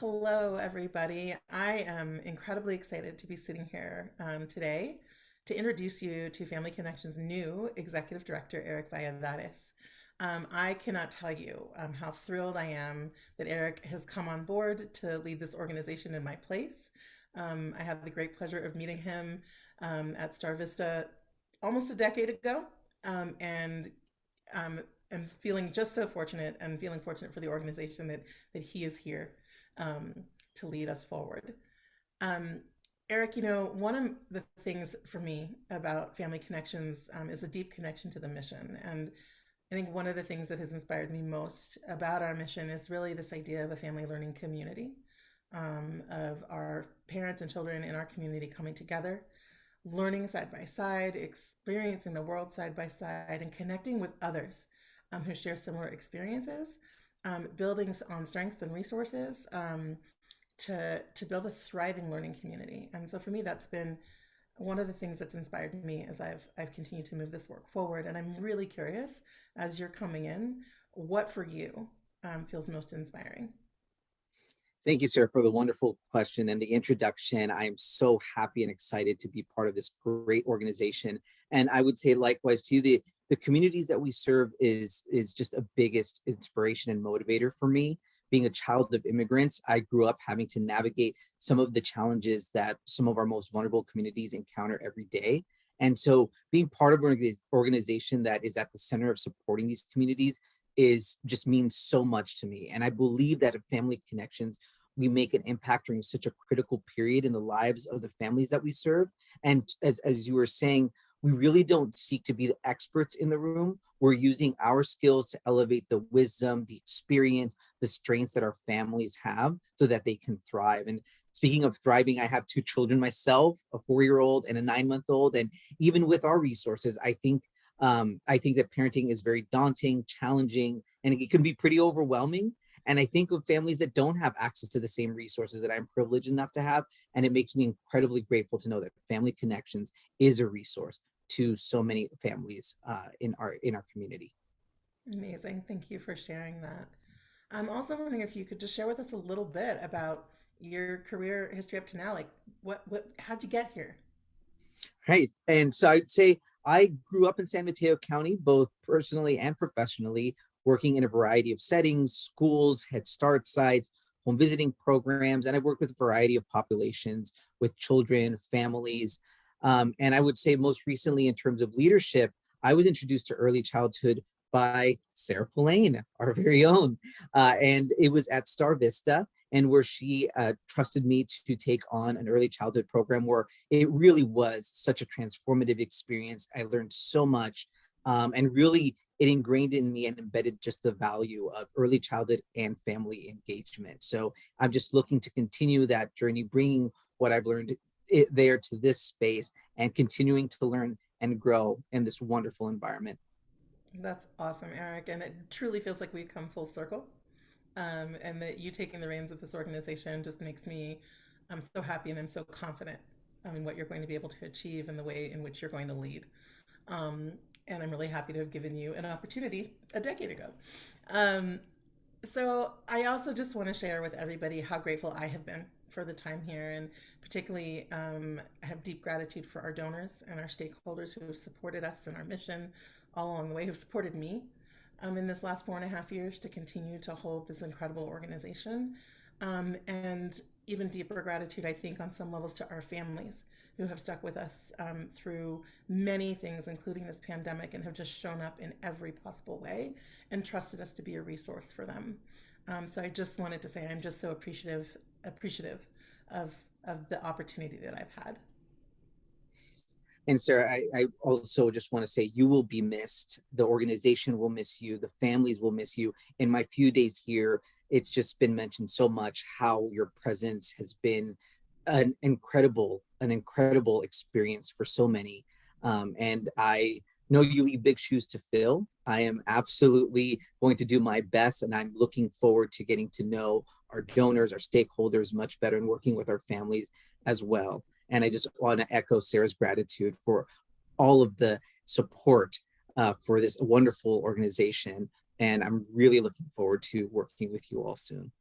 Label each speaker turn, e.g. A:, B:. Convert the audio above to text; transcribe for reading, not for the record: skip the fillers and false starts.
A: Hello, everybody. I am incredibly excited to be sitting here today to introduce you to Family Connections' new Executive Director, Eric Valladares. I cannot tell you how thrilled I am that Eric has come on board to lead this organization in my place. I had the great pleasure of meeting him at Star Vista almost a decade ago, and um, am feeling just so fortunate and feeling fortunate for the organization that he is here um, to lead us forward. Um, Eric, one of the things for me about Family Connections is a deep connection to the mission. And I think one of the things that has inspired me most about our mission is really this idea of a family learning community, of our parents and children in our community coming together, learning side by side, experiencing the world side by side, and connecting with others who share similar experiences, building on strengths and resources to build a thriving learning community. And so for me, that's been one of the things that's inspired me as I've continued to move this work forward. And I'm really curious, as you're coming in, what for you feels most inspiring?
B: Thank you, sir, for the wonderful question and the introduction. I am so happy and excited to be part of this great organization. And I would say likewise to you, the communities that we serve is just a biggest inspiration and motivator for me. Being a child of immigrants, I grew up having to navigate some of the challenges that some of our most vulnerable communities encounter every day. And so being part of an organization that is at the center of supporting these communities is just means so much to me. And I believe that at Family Connections, we make an impact during such a critical period in the lives of the families that we serve. And as you were saying, we really don't seek to be the experts in the room. We're using our skills to elevate the wisdom, the experience, the strengths that our families have so that they can thrive. And speaking of thriving, I have two children myself, a 4-year-old and a 9-month-old. And even with our resources, I think that parenting is very daunting, challenging, and it can be pretty overwhelming. And I think of families that don't have access to the same resources that I'm privileged enough to have. And it makes me incredibly grateful to know that Family Connections is a resource to so many families in our community.
A: Amazing. Thank you for sharing that. I'm also wondering if you could just share with us a little bit about your career history up to now. Like, how'd you get here?
B: Right. And so I'd say I grew up in San Mateo County, both personally and professionally, working in a variety of settings, schools, Head Start sites, home visiting programs, and I've worked with a variety of populations with children, families. And I would say most recently in terms of leadership, I was introduced to early childhood by Sarah Poulain, our very own. And it was at Star Vista, and where she trusted me to take on an early childhood program where it really was such a transformative experience. I learned so much, and really it ingrained in me and embedded just the value of early childhood and family engagement. So I'm just looking to continue that journey, bringing what I've learned there to this space and continuing to learn and grow in this wonderful environment.
A: That's awesome, Eric. And it truly feels like we've come full circle. And that you taking the reins of this organization just makes me I'm so happy and I'm so confident in what you're going to be able to achieve and the way in which you're going to lead. Um, and I'm really happy to have given you an opportunity a decade ago. Um, so I also just want to share with everybody how grateful I have been for the time here, and particularly I have deep gratitude for our donors and our stakeholders who have supported us in our mission all along the way, who've supported me in this last 4.5 years to continue to hold this incredible organization. And even deeper gratitude, I think, on some levels to our families who have stuck with us through many things, including this pandemic, and have just shown up in every possible way and trusted us to be a resource for them. So I just wanted to say I'm just so appreciative of of the opportunity that I've had.
B: And Sarah, I also just want to say you will be missed. The organization will miss you. The families will miss you. In my few days here, it's just been mentioned so much how your presence has been an incredible experience for so many. And I know you leave big shoes to fill. I am absolutely going to do my best, and I'm looking forward to getting to know our donors, our stakeholders much better, and working with our families as well. And I just want to echo Sarah's gratitude for all of the support for this wonderful organization. And I'm really looking forward to working with you all soon.